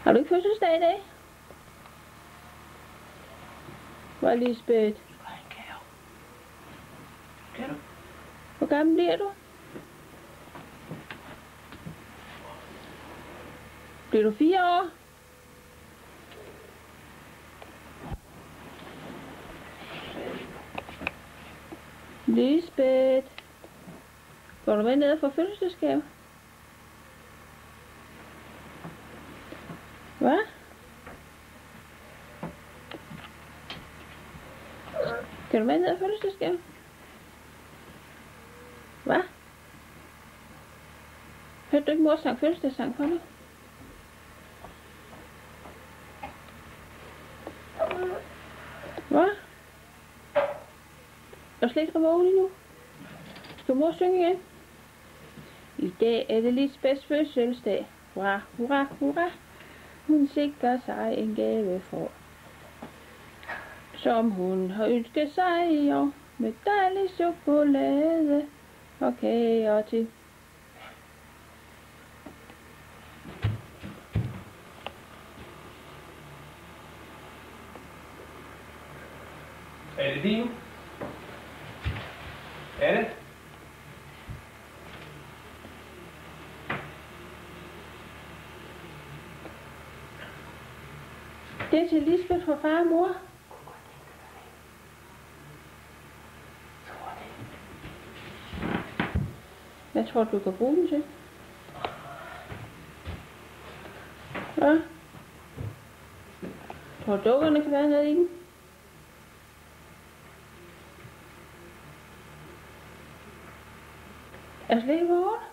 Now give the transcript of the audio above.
Har du ikke fødselsdag i dag? Hvor er Lisbeth? Du skal have en gave. Kan du? Hvor gammel bliver du? Bliver du 4 år? Lisbeth. Går du med ned og får fødselsdagsgave? Hvad? Kan du med ned og fødselsdagsgave? Hvad? Hørte du ikke mor sang fødselsdagssang for mig? Hvad? Er du slet ikke vågen endnu? Skal mor synge igen? I dag er det Lisbeths fødselsdag. Hurra, hurra, hurra. Hun sikrer sig en gave for, som hun har ønsket sig i år. Med dejlig chokolade og kager til. Er det din? Er det? Det er til Lisbeth fra far og mor. Hvad tror du kan bruge den til? Hvad? Tror du dukkerne kan være nede i den? Er det slet ikke vågen?